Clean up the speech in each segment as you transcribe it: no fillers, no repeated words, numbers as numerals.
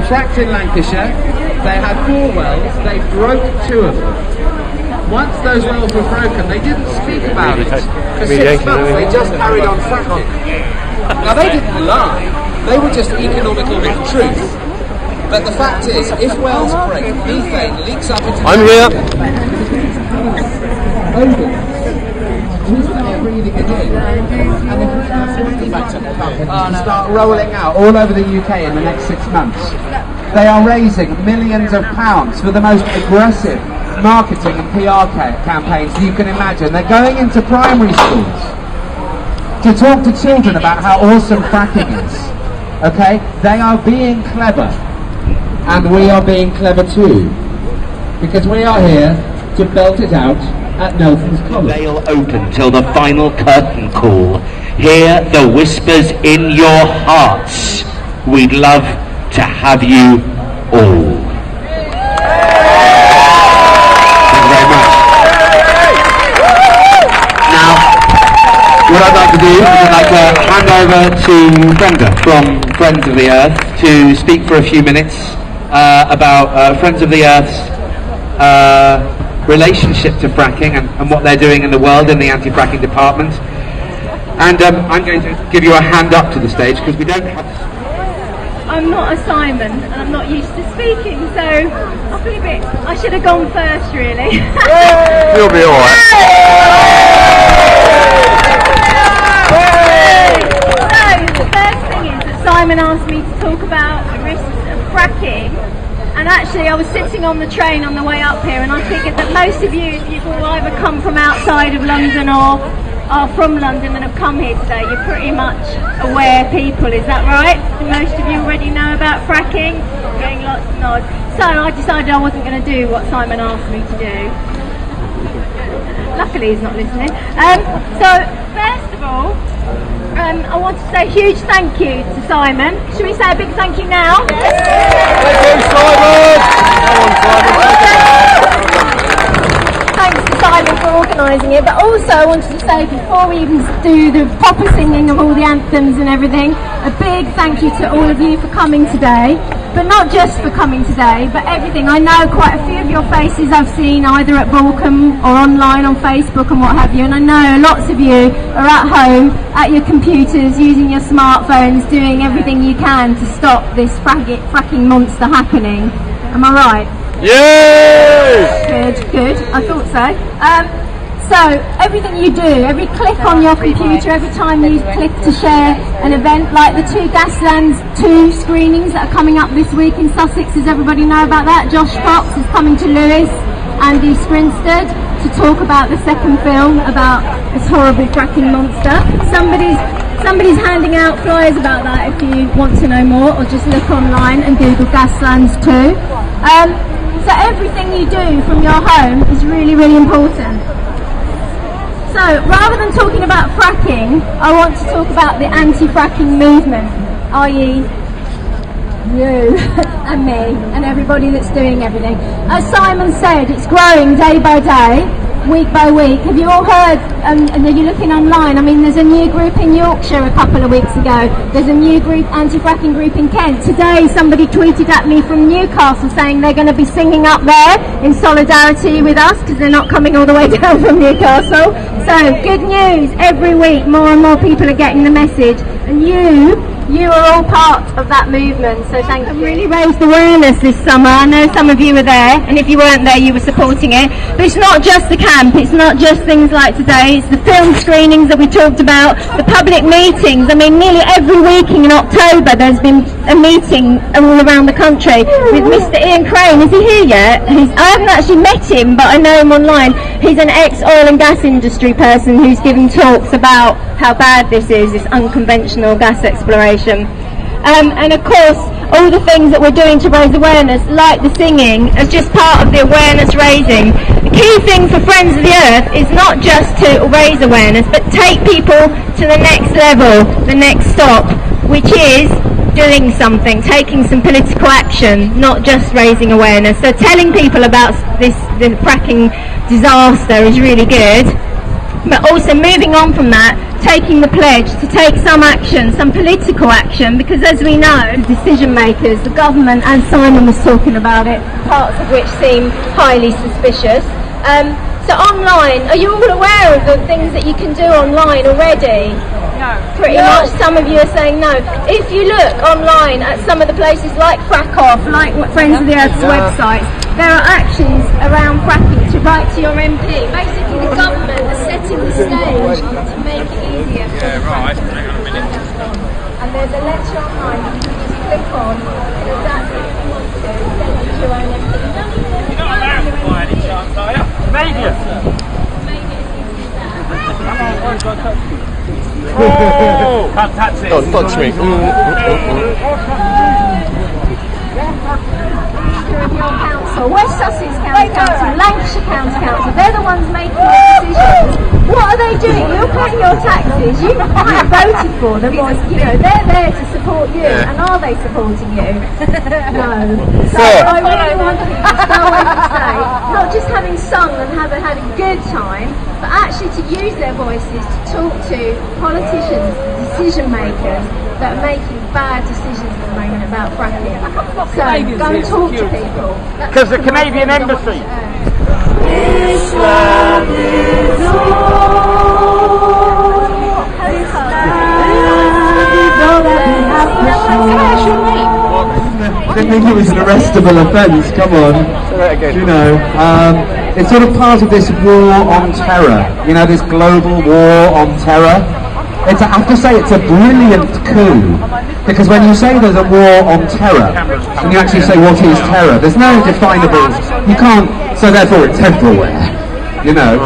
fracked in Lancashire, they had 4 wells, they broke 2 of them. Once those wells were broken, they didn't speak about it. For 6 months, they just carried on fracking. Now, they didn't lie, they were just economical with the truth. But the fact is, if wells break, methane leaks up into... I'm here! We start breathing again, and if we start rolling out all over the UK in the next 6 months. They are raising millions of pounds for the most aggressive marketing and PR campaigns you can imagine. They're going into primary schools to talk to children about how awesome fracking is. Okay? They are being clever, and we are being clever too, because we are here to belt it out at Nelson's College. Veil open till the final curtain call. Hear the whispers in your hearts. We'd love to have you all. Thank you very much. Now, what I'd like to do is I'd like to hand over to Brenda from Friends of the Earth to speak for a few minutes about Friends of the Earth's relationship to fracking and what they're doing in the world in the anti-fracking department. And I'm going to give you a hand up to the stage because we don't have... I'm not a Simon and I'm not used to speaking, so I feel a bit... I should have gone first, really. You'll be alright. So, the first thing is that Simon asked me to talk about the risks of fracking. And actually, I was sitting on the train on the way up here, and I figured that most of you will either come from outside of London or are from London and have come here today. You're pretty much aware people, is that right? Most of you already know about fracking? Getting lots of nods. So I decided I wasn't going to do what Simon asked me to do. Luckily, he's not listening. So, first of all, I want to say a huge thank you to Simon. Should we say a big thank you now? Thank you, Simon! Thanks to Simon for organising it, but also I wanted to say, before we even do the proper singing of all the anthems and everything, a big thank you to all of you for coming today. But not just for coming today, but everything. I know quite a few of your faces I've seen either at Balcombe or online on Facebook and what have you, and I know lots of you are at home, at your computers, using your smartphones, doing everything you can to stop this fracking monster happening. Am I right? Yay! Good, I thought so. So, everything you do, every click on your computer, every time you click to share an event, like the 2 Gaslands 2 screenings that are coming up this week in Sussex, does everybody know about that? Josh Fox is coming to Lewis, Andy Sprinstead, to talk about the second film about this horrible fracking monster. Somebody's handing out flyers about that if you want to know more, or just look online and Google Gaslands 2. So everything you do from your home is really, really important. So, rather than talking about fracking, I want to talk about the anti-fracking movement, i.e. you and me and everybody that's doing everything. As Simon said, it's growing day by day, week by week. Have you all heard, and you're looking online, I mean, there's a new group in Yorkshire a couple of weeks ago, there's a new group, anti-fracking group in Kent. Today somebody tweeted at me from Newcastle saying they're going to be singing up there in solidarity with us because they're not coming all the way down from Newcastle. So, good news, every week more and more people are getting the message, and you are all part of that movement, so thank you. Really raised awareness this summer. I know some of you were there, and if you weren't there you were supporting it. But it's not just the camp, it's not just things like today, it's the film screenings that we talked about, the public meetings. I mean, nearly every week in October there's been a meeting all around the country with Mr. Ian Crane. Is he here yet? I haven't actually met him, but I know him online. He's an ex-oil and gas industry person who's given talks about how bad this is, this unconventional gas exploration. And of course, all the things that we're doing to raise awareness, like the singing, as just part of the awareness raising. The key thing for Friends of the Earth is not just to raise awareness, but take people to the next level, the next stop, which is doing something, taking some political action, not just raising awareness. So telling people about the fracking disaster is really good. but also moving on from that, taking the pledge to take some action, some political action, because as we know, decision makers, the government, and Simon was talking about it, parts of which seem highly suspicious. So online, are you all aware of the things that you can do online already? No. Pretty much, some of you are saying no. If you look online at some of the places like Frack Off, like Friends of the Earth's websites, there are actions around fracking to write to your MP. Basically, the government is setting the stage to make it easier. Yeah, right. Hang on a minute. And there's a lecture online you can just click on, and exactly if you want to, send it to your own MP. You're not American by any chance, are you? Maybe. Oh, fantastic. Don't touch me. Council, West Sussex County Council, Lancashire County Council, they're the ones making the decisions. What are they doing? You're paying your taxes, you might have voted for them, or, you know, they're there to support you, and are they supporting you? No. So I really want people to go away from today, not just having sung and having had a good time, but actually to use their voices to talk to politicians, decision makers that are making bad decisions at the moment about fracking. So go and talk to people. Because the Canadian Embassy. I didn't think it was an arrestable offence, come on. You know, it's sort of part of this war on terror, you know, this global war on terror. I have to say it's a brilliant coup, because when you say there's a war on terror, and you actually say what is terror, there's no definable, you can't, so therefore it's everywhere, you know.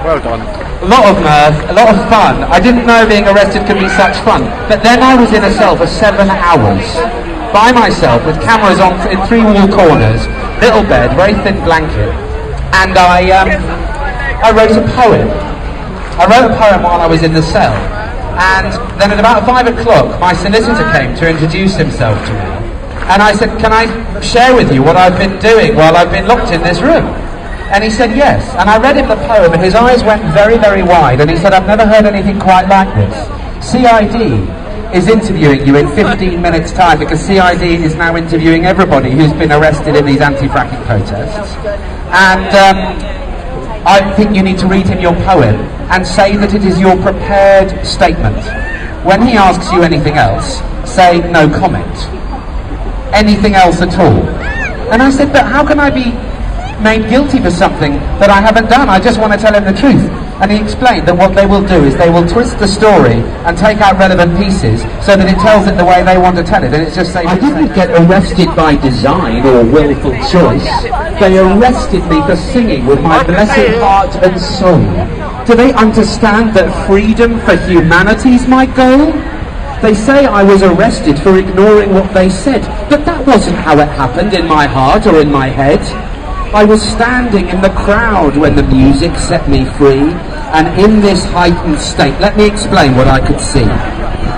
Well done. A lot of mirth, a lot of fun. I didn't know being arrested could be such fun. But then I was in a cell for 7 hours, by myself, with cameras on in 3 wall corners, little bed, very thin blanket, and I wrote a poem. I wrote a poem while I was in the cell, and then at about 5 o'clock, my solicitor came to introduce himself to me, and I said, "Can I share with you what I've been doing while I've been locked in this room?" And he said yes, and I read him the poem, and his eyes went very, very wide, and he said, "I've never heard anything quite like this. CID is interviewing you in 15 minutes' time, because CID is now interviewing everybody who's been arrested in these anti-fracking protests, and I think you need to read him your poem and say that it is your prepared statement. When he asks you anything else, say no comment. Anything else at all." And I said, "But how can I be made guilty for something that I haven't done? I just want to tell him the truth." And he explained that what they will do is they will twist the story and take out relevant pieces so that it tells it the way they want to tell it, and it's just saying, "I didn't get arrested by design or willful choice. They arrested me for singing with my blessed heart and soul. Do they understand that freedom for humanity is my goal? They say I was arrested for ignoring what they said, but that wasn't how it happened in my heart or in my head. I was standing in the crowd when the music set me free, and in this heightened state, let me explain what I could see.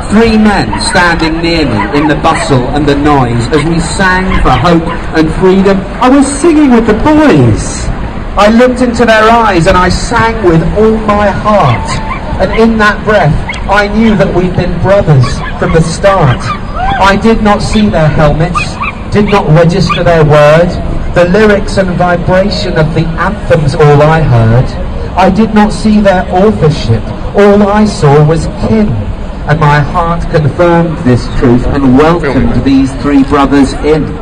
3 men standing near me in the bustle and the noise as we sang for hope and freedom. I was singing with the boys. I looked into their eyes and I sang with all my heart. And in that breath, I knew that we'd been brothers from the start. I did not see their helmets, did not register their word. The lyrics and vibration of the anthem's all I heard. I did not see their authorship, all I saw was kin. And my heart confirmed this truth and welcomed these 3 brothers in.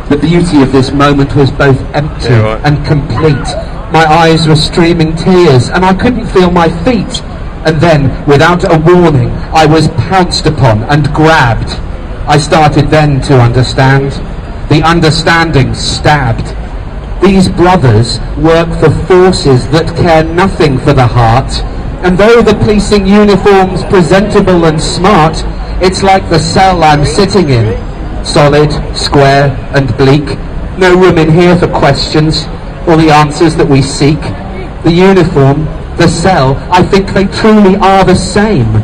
The beauty of this moment was both empty and complete. My eyes were streaming tears and I couldn't feel my feet. And then, without a warning, I was pounced upon and grabbed. I started then to understand. The understanding stabbed. These brothers work for forces that care nothing for the heart, and though the policing uniform's presentable and smart, it's like the cell I'm sitting in, solid, square and bleak. No room in here for questions or the answers that we seek. The uniform, the cell, I think they truly are the same.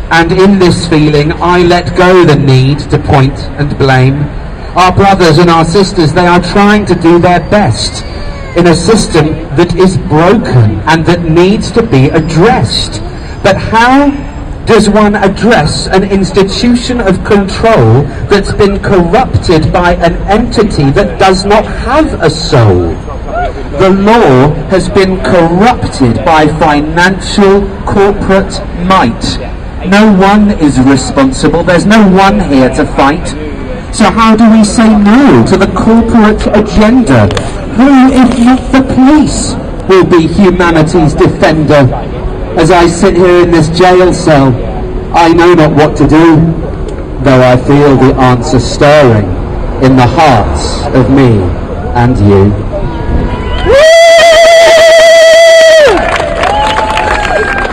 And in this feeling, I let go the need to point and blame. our brothers and our sisters. They are trying to do their best in a system that is broken and that needs to be addressed. But how does one address an institution of control that's been corrupted by an entity that does not have a soul? The law has been corrupted by financial corporate might. No one is responsible. There's no one here to fight. So how do we say no to the corporate agenda? Who, if not the police, will be humanity's defender? As I sit here in this jail cell, I know not what to do, though I feel the answer stirring in the hearts of me and you.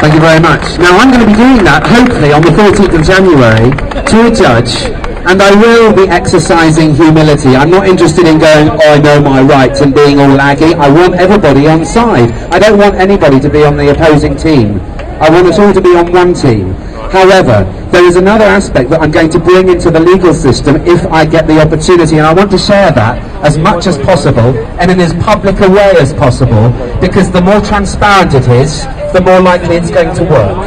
Thank you very much. Now I'm going to be doing that, hopefully, on the 14th of January, to a judge, and I will be exercising humility. I'm not interested in going, oh, I know my rights, and being all laggy. I want everybody on side. I don't want anybody to be on the opposing team. I want us all to be on one team. However, there is another aspect that I'm going to bring into the legal system if I get the opportunity, and I want to share that as much as possible and in as public a way as possible, because the more transparent it is, the more likely it's going to work.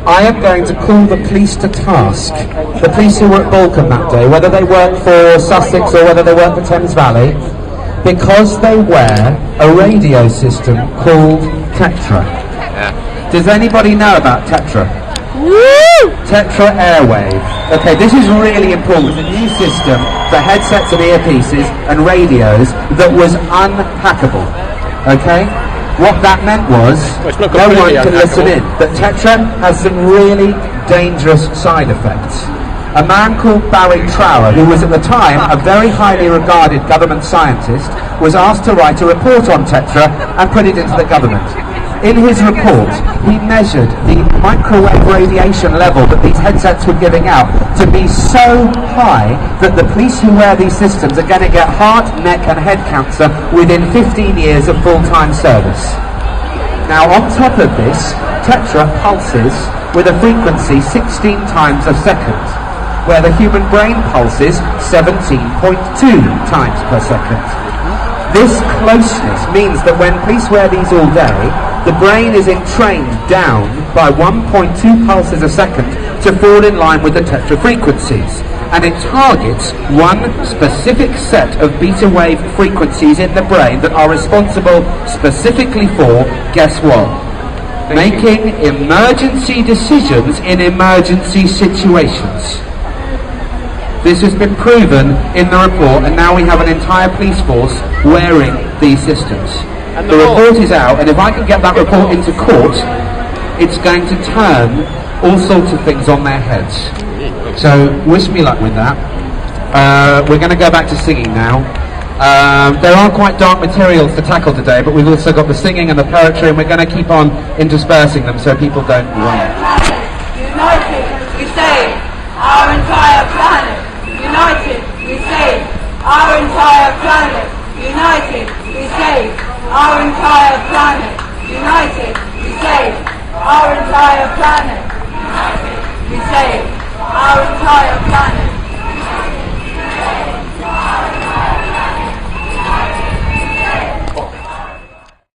I am going to call the police to task, the police who were at Balkan that day, whether they work for Sussex or whether they work for Thames Valley, because they wear a radio system called Tetra. Yeah. Does anybody know about Tetra? Woo! Tetra Airwave. Okay, this is really important. It's a new system for headsets and earpieces and radios that was unhackable. Okay? What that meant was no one can listen in. But Tetra has some really dangerous side effects. A man called Barry Trower, who was at the time a very highly regarded government scientist, was asked to write a report on Tetra and put it into the government. In his report, he measured the microwave radiation level that these headsets were giving out to be so high that the police who wear these systems are going to get heart, neck and head cancer within 15 years of full-time service. Now, on top of this, Tetra pulses with a frequency 16 times a second, where the human brain pulses 17.2 times per second. This closeness means that when police wear these all day, the brain is entrained down by 1.2 pulses a second to fall in line with the Tetra frequencies. And it targets one specific set of beta wave frequencies in the brain that are responsible specifically for, guess what? Making emergency decisions in emergency situations. This has been proven in the report, and now we have an entire police force wearing these systems. And the report is out, and if I can get that report into court, it's going to turn all sorts of things on their heads. So wish me luck with that. We're going to go back to singing now. There are quite dark materials to tackle today, but we've also got the singing and the poetry, and we're going to keep on interspersing them so people don't run. United, we save our entire planet. United, we save our entire planet. United, we save our entire planet. United, we save our entire planet. United, we save our entire planet.